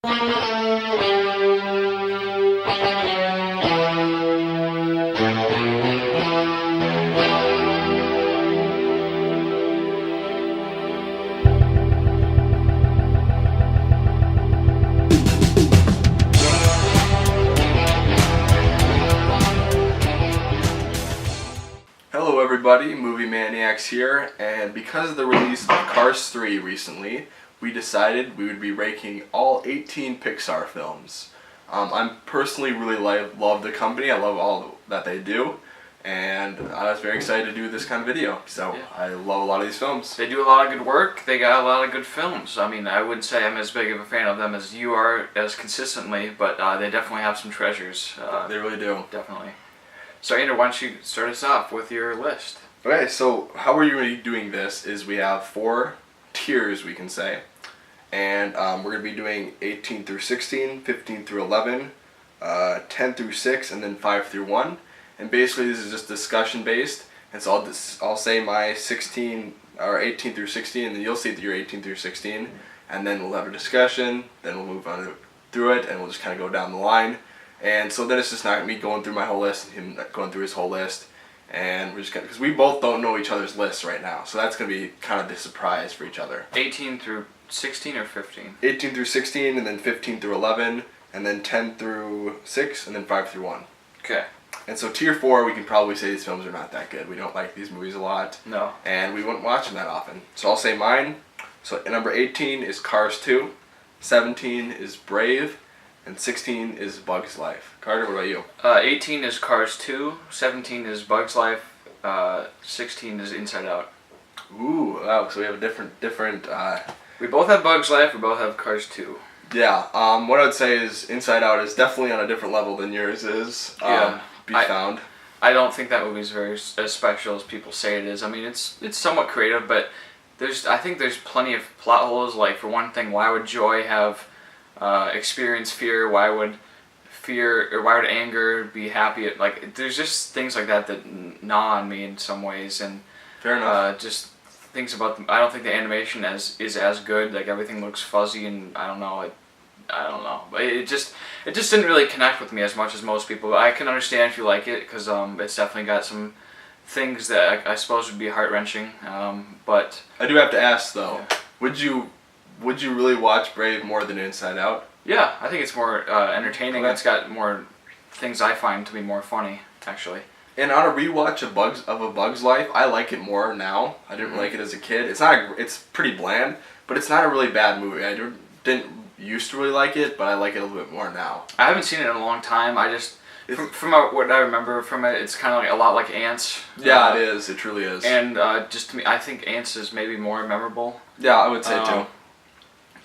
Hello everybody, Movie Maniacs here, and because of the release of Cars 3 recently, we decided we would be ranking all 18 Pixar films. I'm personally really love the company, I love all that they do, and I was very excited to do this kind of video, so yeah. I love a lot of these films. They do a lot of good work, they got a lot of good films. I mean, I wouldn't say I'm as big of a fan of them as you are as consistently, but they definitely have some treasures. They really do. Definitely. So Andrew, why don't you start us off with your list? Okay, so how we're going to be doing this is we have 4 tiers, we can say. And we're going to be doing 18 through 16, 15 through 11, 10 through 6, and then 5 through 1. And basically this is just discussion based. And so I'll say my 16 or 18 through 16, and then you'll say your 18 through 16. And then we'll have a discussion, then we'll move on through it, and we'll just kind of go down the line. And so then it's just not me going through my whole list and him going through his whole list. And we're just gonna, because we both don't know each other's lists right now. So that's going to be kind of the surprise for each other. 18 through 16 or 15? 18 through 16, and then 15 through 11, and then 10 through 6, and then 5 through 1. Okay. And so tier 4, we can probably say these films are not that good. We don't like these movies a lot. No. And we wouldn't watch them that often. So I'll say mine. So number 18 is Cars 2. 17 is Brave. And 16 is Bug's Life. Carter, what about you? 18 is Cars 2, 17 is Bug's Life, 16 is Inside Out. Ooh, wow, so we have a different. We both have Bug's Life, we both have Cars 2. Yeah, what I would say is Inside Out is definitely on a different level than yours is. Found. I don't think that movie is very as special as people say it is. I mean, it's somewhat creative, but I think there's plenty of plot holes. Like, for one thing, why would Joy have experience fear? Why would anger be happy? There's just things like that gnaw on me in some ways, and fair enough. Just things about I don't think the animation is as good. Like, everything looks fuzzy, and I don't know. But it just didn't really connect with me as much as most people. I can understand if you like it, because it's definitely got some things that I suppose would be heart-wrenching. But I do have to ask though, yeah. Would you really watch Brave more than Inside Out? Yeah, I think it's more entertaining. Okay. It's got more things I find to be more funny, actually. And on a rewatch of A Bug's Life, I like it more now. I didn't like it as a kid. It's pretty bland, but it's not a really bad movie. I didn't used to really like it, but I like it a little bit more now. I haven't seen it in a long time. I just from what I remember from it, it's kind of a lot like Ants. Yeah, it is. It truly is. And just to me, I think Ants is maybe more memorable. Yeah, I would say too.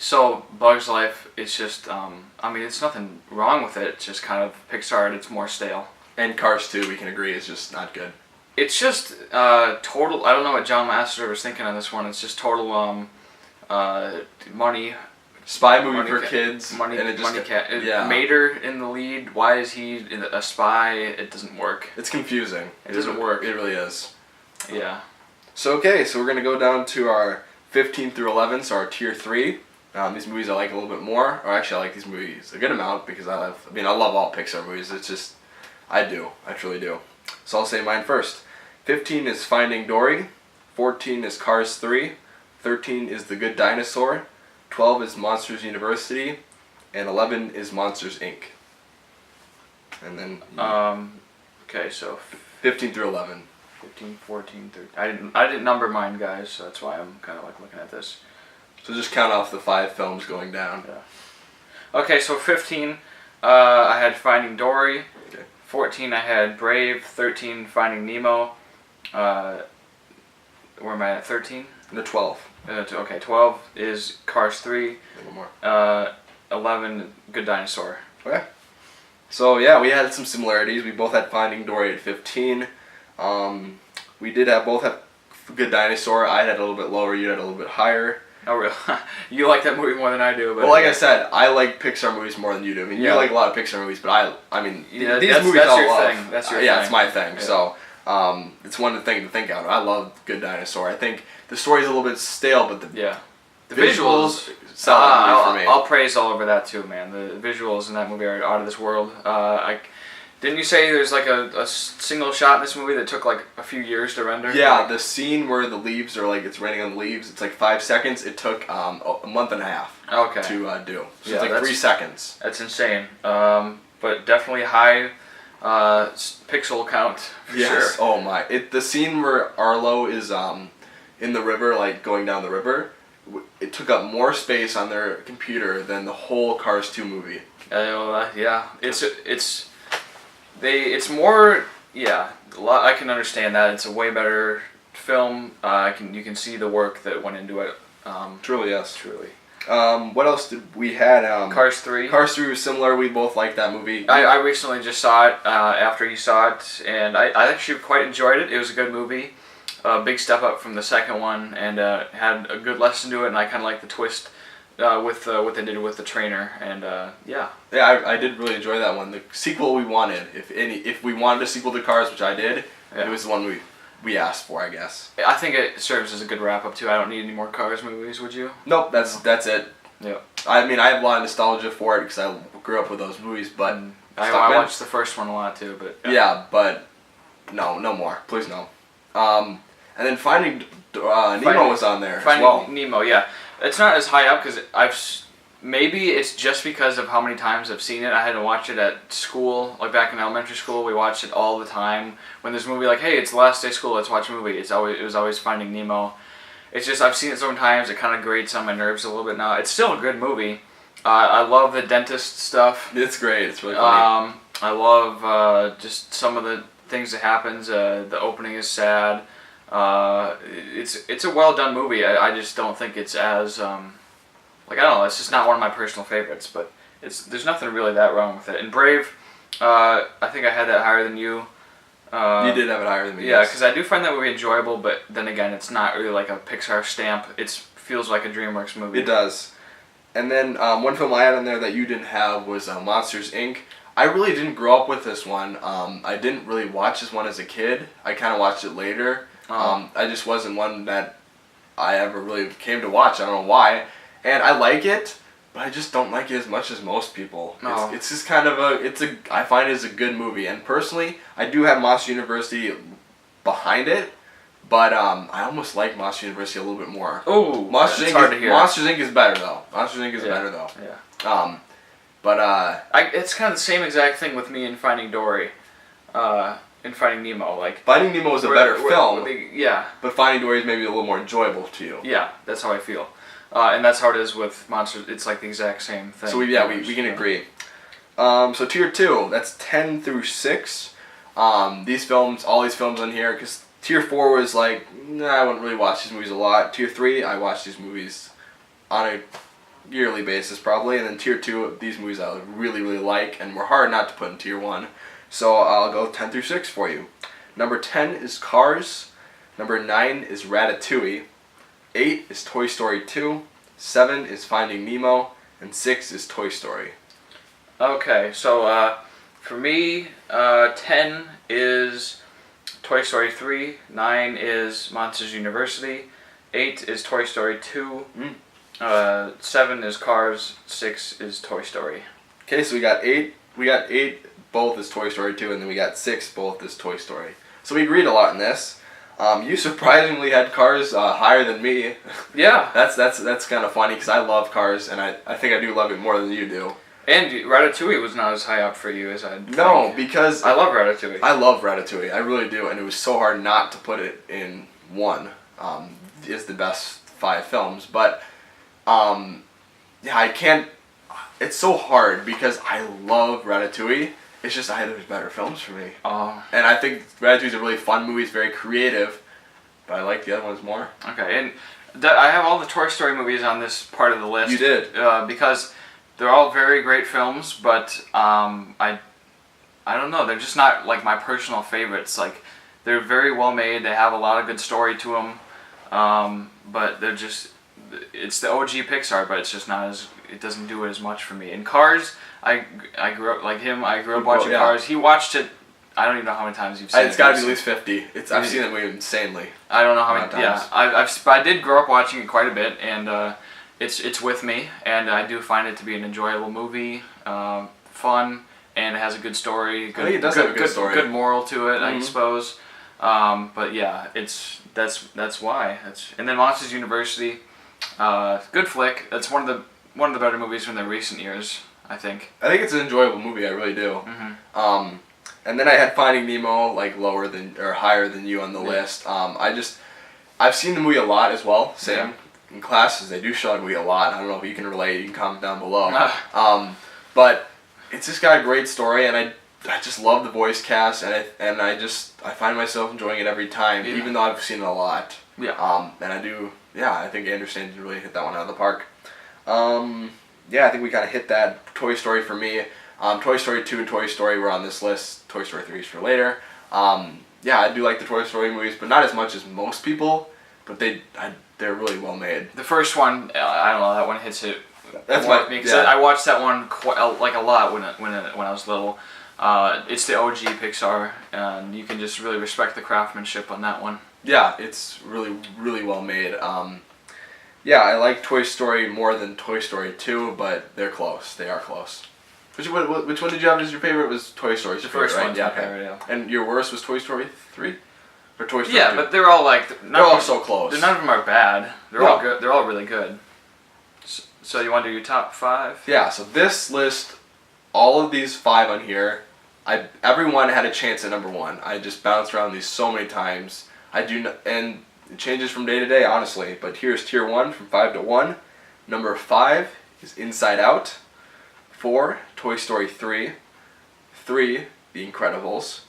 So Bug's Life, it's just, I mean, it's nothing wrong with it. It's just kind of Pixar, and it's more stale. And Cars 2, we can agree, is just not good. It's just total. I don't know what John Lasseter was thinking on this one. It's just total money. Spy movie for kids. Money cat. Yeah. Mater in the lead. Why is he a spy? It doesn't work. It's confusing. It doesn't work. It really is. Yeah. So okay, so we're gonna go down to our 15 through 11, so our tier 3. These movies I like a little bit more, or actually I like these movies a good amount because I love all Pixar movies. It's just, I truly do. So I'll say mine first. 15 is Finding Dory, 14 is Cars 3, 13 is The Good Dinosaur, 12 is Monsters University, and 11 is Monsters Inc. And then okay, so 15 through 11. 15, 14, 13. I didn't number mine, guys, so that's why I'm kind of looking at this. So just count off the 5 films going down. Yeah. Okay, so 15, I had Finding Dory. Okay. 14, I had Brave. 13, Finding Nemo. Where am I at? 13? The 12. Okay, 12 is Cars 3. One more. 11, Good Dinosaur. Okay. So yeah, we had some similarities. We both had Finding Dory at 15. We did both have Good Dinosaur. I had a little bit lower. You had a little bit higher. Oh, really? You like that movie more than I do. But well, like I said, I like Pixar movies more than you do. I mean, you like a lot of Pixar movies, but these movies I love. Thing. That's your thing. Yeah, it's my thing. Yeah. So it's one thing to think out. I love Good Dinosaur. I think the story's a little bit stale, but The visuals sell that movie for me. I'll praise all over that too, man. The visuals in that movie are out of this world. Didn't you say there's like a single shot in this movie that took like a few years to render? Yeah, the scene where the leaves are like, it's raining on the leaves, it's like 5 seconds. It took a month and a half to do. So it's like 3 seconds. That's insane. But definitely high pixel count for sure. Oh my. The scene where Arlo is in the river, like going down the river, it took up more space on their computer than the whole Cars 2 movie. Yeah. It's more, I can understand that. It's a way better film. You can see the work that went into it. Truly, yes. Truly. What else did we had? Cars 3. Cars 3 was similar. We both liked that movie. I recently just saw it after you saw it, and I actually quite enjoyed it. It was a good movie. A big step up from the second one, and had a good lesson to it, and I kind of like the twist with what they did with the trainer, and yeah. Yeah, I did really enjoy that one. The sequel we wanted, if we wanted a sequel to Cars, which I did, it was the one we asked for, I guess. I think it serves as a good wrap up too. I don't need any more Cars movies, would you? Nope, that's it. Yeah. I mean, I have a lot of nostalgia for it because I grew up with those movies, but I watched the first one a lot too, but yeah, but no more, please no. And then Finding Nemo was on there as well. Finding Nemo, yeah. It's not as high up because maybe it's just because of how many times I've seen it. I had to watch it at school, like back in elementary school. We watched it all the time. When there's a movie like, hey, it's the last day of school, let's watch a movie. It was always Finding Nemo. It's just I've seen it so many times. It kind of grates on my nerves a little bit now. It's still a good movie. I love the dentist stuff. It's great. It's really funny. I love just some of the things that happens. The opening is sad. It's a well done movie. I just don't think it's as I don't know. It's just not one of my personal favorites. But there's nothing really that wrong with it. And Brave, I think I had that higher than you. You did have it higher than me. Yeah, because I do find that movie enjoyable. But then again, it's not really like a Pixar stamp. It feels like a DreamWorks movie. It does. And then one film I had on there that you didn't have was Monsters, Inc. I really didn't grow up with this one. I didn't really watch this one as a kid. I kind of watched it later. I just wasn't one that I ever really came to watch. I don't know why. And I like it, but I just don't like it as much as most people. No. It's just kind of I find it as a good movie. And personally, I do have Monster University behind it, but I almost like Monster University a little bit more. Oh, Monsters Inc. is better though. Monsters Inc. is better though. Yeah. But it's kind of the same exact thing with me in Finding Dory. In Finding Nemo, like Finding Nemo is a better film. Yeah. But Finding Dory is maybe a little more enjoyable to you. Yeah, that's how I feel, and that's how it is with Monsters. It's like the exact same thing. So we can agree. So tier 2, that's 10 through 6. All these films on here, because tier 4 was like, I wouldn't really watch these movies a lot. Tier 3, I watch these movies on a yearly basis probably, and then tier 2, these movies I really, really like and were hard not to put in tier 1. So I'll go 10 through 6 for you. Number 10 is Cars. Number 9 is Ratatouille. 8 is Toy Story 2. 7 is Finding Nemo. And 6 is Toy Story. Okay, so for me, 10 is Toy Story 3. 9 is Monsters University. 8 is Toy Story 2. 7 is Cars. 6 is Toy Story. Okay, so we got 8. We got 8. Both is Toy Story 2, and then we got 6, both is Toy Story. So we agreed a lot in this. You surprisingly had Cars higher than me. Yeah. That's kind of funny, because I love Cars, and I think I do love it more than you do. And Ratatouille was not as high up for you as I think. No, because I love Ratatouille. I love Ratatouille. I really do, and it was so hard not to put it in one. It's the best 5 films, but yeah, I can't. It's so hard because I love Ratatouille. It's just there's better films for me. And I think Ratatouille's a really fun movie. It's very creative, but I like the other ones more. Okay, and I have all the Toy Story movies on this part of the list. You did. Because they're all very great films, but I don't know. They're just not like my personal favorites. Like they're very well made. They have a lot of good story to them, but they're just. It's the OG Pixar, but it's just not as. It doesn't do it as much for me. In Cars, I grew up like him. I grew up watching Cars. He watched it. I don't even know how many times you've seen it. It's got to be at least 50. I've seen that movie insanely. I don't know how many times. Yeah, I did grow up watching it quite a bit, and it's with me, and I do find it to be an enjoyable movie, fun, and it has a good story. Good, I think it does have a good story. Good moral to it, I suppose. But yeah, that's why. And then Monsters University, good flick. That's one of the better movies from the recent years, I think. I think it's an enjoyable movie. I really do. And then I had Finding Nemo like higher than you on the list. I've seen the movie a lot as well. Same. Yeah. In classes, they do show the movie a lot. I don't know if you can relate. You can comment down below. But it's just got a great story, and I just love the voice cast, and I find myself enjoying it every time, even though I've seen it a lot. Yeah. And I do. Yeah, I think Anderson really hit that one out of the park. Yeah, I think we kind of hit that. Toy Story for me. Toy Story 2 and Toy Story were on this list. Toy Story 3 is for later. Yeah, I do like the Toy Story movies, but not as much as most people. But they're really well made. The first one, I don't know, that one hits it. That's more what with me, 'cause I watched that one like a lot when I was little. It's the OG Pixar, and you can just really respect the craftsmanship on that one. Yeah, it's really, really well made. Yeah, I like Toy Story more than Toy Story 2, but they're close. They are close. Which one did you have as your favorite? Was Toy Story? The first right? one's my favorite, yeah. And your worst was Toy Story 3? Or Toy Story 2? Yeah, but they're all like... They're all so close. None of them are bad. They're all good. They're all really good. So you want to do your top 5? Yeah, so this list, all of these 5 on here, everyone had a chance at number 1. I just bounced around these so many times. And it changes from day to day, honestly. But here's tier 1 from 5 to 1. Number 5 is Inside Out. 4, Toy Story 3. 3, The Incredibles.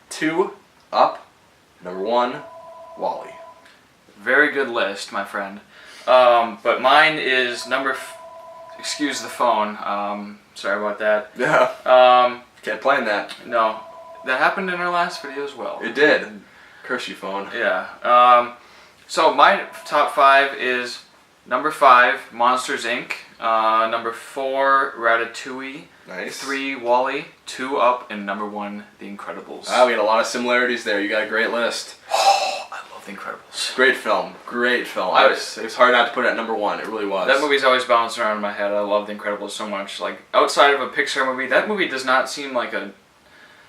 2, Up. Number 1, WALL-E. Very good list, my friend. But mine is excuse the phone. Sorry about that. Yeah. Can't plan that. No, that happened in our last video as well. It did. Curse you, phone. Yeah. So my top 5 is number 5, Monsters Inc. Number 4, Ratatouille. Nice. 3, WALL-E. 2, Up, and number 1, The Incredibles. Wow, we had a lot of similarities there. You got a great list. Oh, I love The Incredibles. Great film. Great film. It was hard not to put it at number 1. It really was. That movie's always bouncing around in my head. I love The Incredibles so much. Like, outside of a Pixar movie, that movie does not seem like a...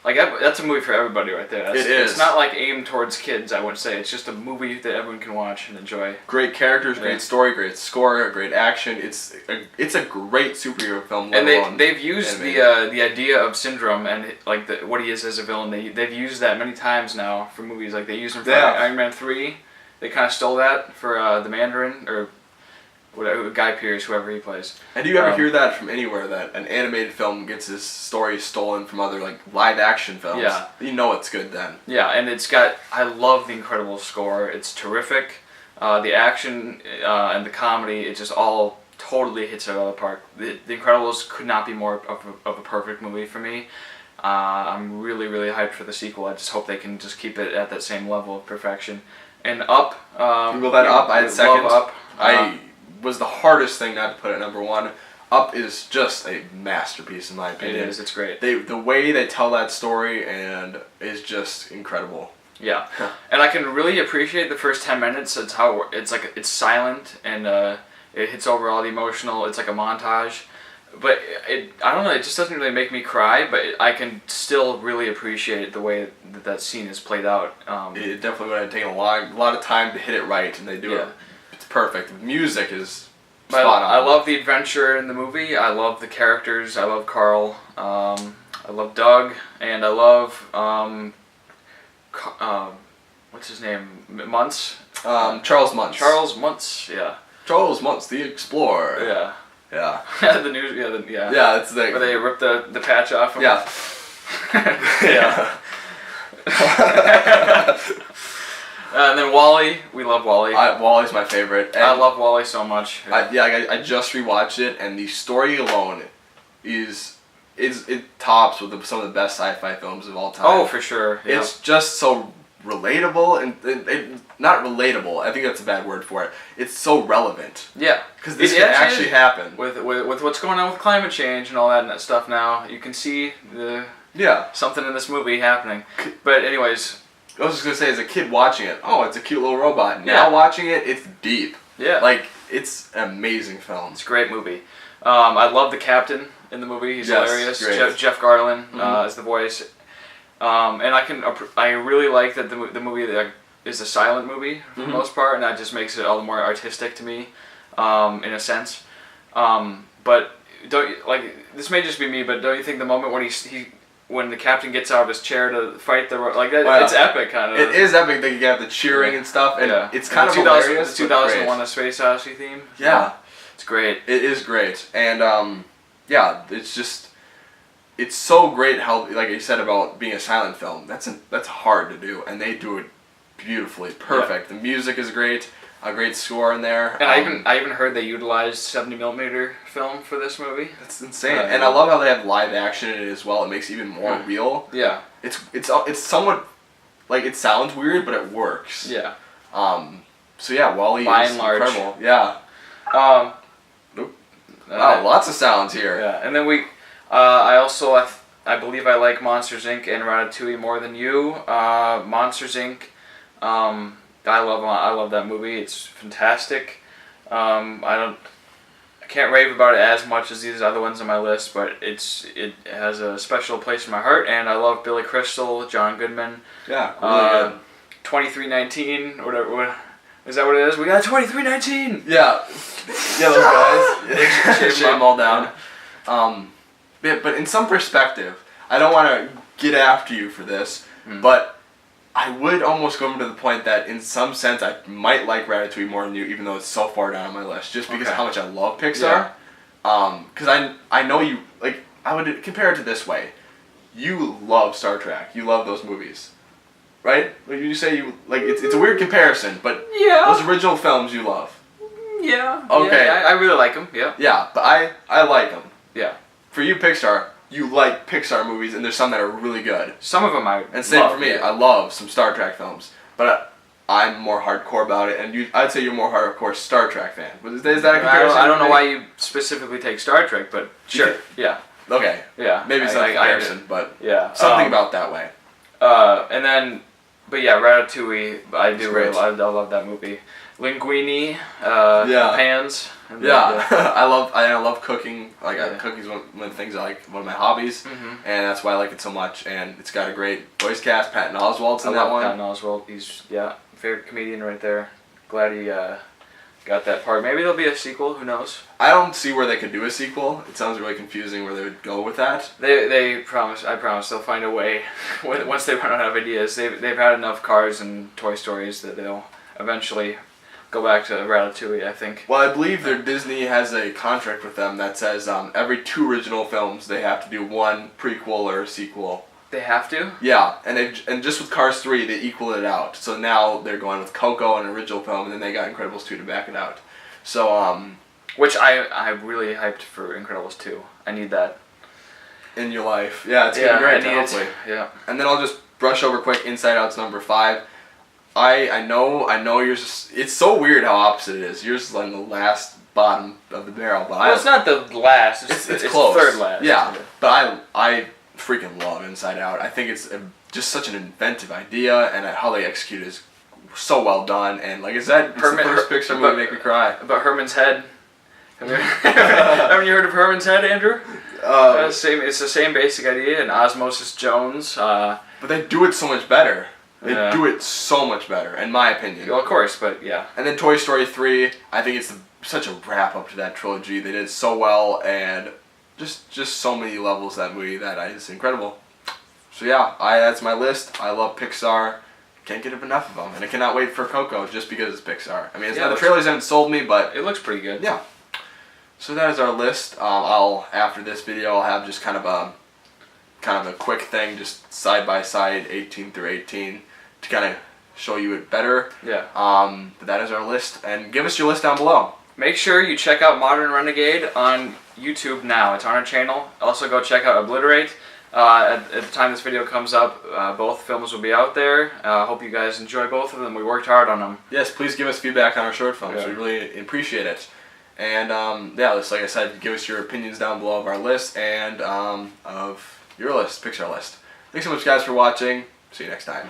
Like, that's a movie for everybody right there. It is. It's not like aimed towards kids, I would say. It's just a movie that everyone can watch and enjoy. Great characters, great story, great score, great action. It's a great superhero film. And they've used the idea of Syndrome and like what he is as a villain. They've used that many times now for movies. Like they used him for Iron Man 3. They kind of stole that for the Mandarin or whatever, Guy Pearce, whoever he plays. And do you ever hear that from anywhere, that an animated film gets its story stolen from other like live action films? Yeah. You know it's good then. Yeah, and I love the Incredibles score. It's terrific. The action and the comedy, it just all totally hits it out of the park. The Incredibles could not be more of a perfect movie for me. I'm really, really hyped for the sequel. I just hope they can just keep it at that same level of perfection. And Up. Google that Up. I had second. Up. Was the hardest thing not to put at number 1. Up is just a masterpiece in my opinion. It is. It's great. The way they tell that story and is just incredible. Yeah, and I can really appreciate the first 10 minutes. It's how it's silent and it hits over all the emotional. It's like a montage, but I don't know. It just doesn't really make me cry, but I can still really appreciate the way that scene is played out. It definitely would have taken a lot of time to hit it right, and they do it. It's perfect. The music is spot on. I love the adventure in the movie. I love the characters. I love Carl. I love Doug, and I love what's his name? Muntz. Charles Muntz. Charles Muntz. Yeah. Charles Muntz, the explorer. Yeah. Yeah. The news. Yeah. Yeah, it's the. Where they rip the patch off him. Yeah. Yeah. And then WALL-E, we love WALL-E. WALL-E's my favorite. And I love WALL-E so much. I just rewatched it, and the story alone it tops with some of the best sci-fi films of all time. Oh, for sure. Yeah. It's just so relatable, and not relatable. I think that's a bad word for it. It's so relevant. Yeah, because this can actually happen with what's going on with climate change and all that stuff. Now you can see something in this movie happening. But anyways. I was just going to say, as a kid watching it, oh, it's a cute little robot. Now watching it, it's deep. Yeah. Like, it's an amazing film. It's a great movie. I love the captain in the movie. He's hilarious. Jeff Garlin is the voice. And I really like that the movie is a silent movie for the most part, and that just makes it all the more artistic to me, in a sense. But this may just be me, but don't you think the moment when the captain gets out of his chair to fight it's epic kind of. It is epic that you have the cheering and stuff, and it's kind of hilarious. The 2001: A Space Odyssey theme. Yeah, it's great. It is great, and it's so great how, like you said about being a silent film. That's hard to do, and they do it beautifully, perfect. The music is great. A great score in there. And I even heard they utilized 70mm film for this movie. That's insane. And I love how they have live action in it as well. It makes it even more real. Yeah. It's somewhat like, it sounds weird, but it works. Yeah. So yeah, Wall-E is incredible. Yeah. Nope. Wow, lots of sounds here. Yeah. And then I believe I like Monsters Inc. and Ratatouille more than you. Monsters Inc. I love that movie. It's fantastic. I can't rave about it as much as these other ones on my list, but it has a special place in my heart, and I love Billy Crystal, John Goodman. Yeah, really good. 2319, whatever. Is that what it is? We got 2319. Yeah, those guys. Shave them all down. But in some perspective, I don't want to get after you for this, but I would almost go to the point that in some sense I might like Ratatouille more than you, even though it's so far down on my list, just because of how much I love Pixar. Because I know you, like, I would compare it to this way. You love Star Trek. You love those movies. Right? Like you say you, like, it's a weird comparison, but those original films you love. Yeah. Okay. Yeah, I really like them, yeah. Yeah, but I like them. Yeah. For you, Pixar, you like Pixar movies, and there's some that are really good. Some of them and same for me. I love some Star Trek films, but I'm more hardcore about it. And I'd say you're more hardcore Star Trek fan. Is that a comparison? I don't know why you specifically take Star Trek, but sure. Yeah. Okay. Yeah. Maybe it's not a comparison, but something about that way. But yeah, Ratatouille. I love that movie. Linguini. Pans. Yeah, I love cooking. Cooking's one of the things I like. One of my hobbies, and that's why I like it so much. And it's got a great voice cast. Patton Oswalt's in that one. Patton Oswalt. He's favorite comedian right there. Glad he got that part. Maybe there'll be a sequel. Who knows? I don't see where they could do a sequel. It sounds really confusing where they would go with that. They promise. I promise they'll find a way. Once they run out of ideas, they've had enough Cars and Toy Stories that they'll eventually go back to Ratatouille, I think. Well, I believe Disney has a contract with them that says every 2 original films they have to do 1 prequel or a sequel. They have to? Yeah, and just with Cars 3, they equal it out. So now they're going with Coco, an original film, and then they got Incredibles 2 to back it out. So, which I'm really hyped for Incredibles 2. I need that. In your life. Yeah, it's going to be great, hopefully. Yeah. And then I'll just brush over quick. Inside Out's number 5. I know yours. It's so weird how opposite it is. Yours is like the last bottom of the barrel, but it's not the last. It's close. Third last. Yeah, but I freaking love Inside Out. I think it's just such an inventive idea, and how they execute is so well done. And like I said, it's the first Pixar movie to make me cry. About Herman's Head. Haven't you heard of Herman's Head, Andrew? It's the same basic idea. And Osmosis Jones. But they do it so much better. They do it so much better, in my opinion. Well, of course, but yeah. And then Toy Story 3, I think it's such a wrap-up to that trilogy. They did it so well, and just so many levels of that movie that it's incredible. So yeah, that's my list. I love Pixar. Can't get enough of them, and I cannot wait for Coco just because it's Pixar. I mean, the trailers haven't sold me, but it looks pretty good. Yeah. So that is our list. After this video, I'll have just kind of a quick thing, just side by side, 18 through 18. To kind of show you it better. Yeah. But that is our list, and give us your list down below. Make sure you check out Modern Renegade on YouTube now. It's on our channel. Also go check out Obliterate. At the time this video comes up, both films will be out there. Hope you guys enjoy both of them. We worked hard on them. Yes, please give us feedback on our short films. Yeah. We really appreciate it. And like I said, give us your opinions down below of our list and of your list, Pixar list. Thanks so much, guys, for watching. See you next time.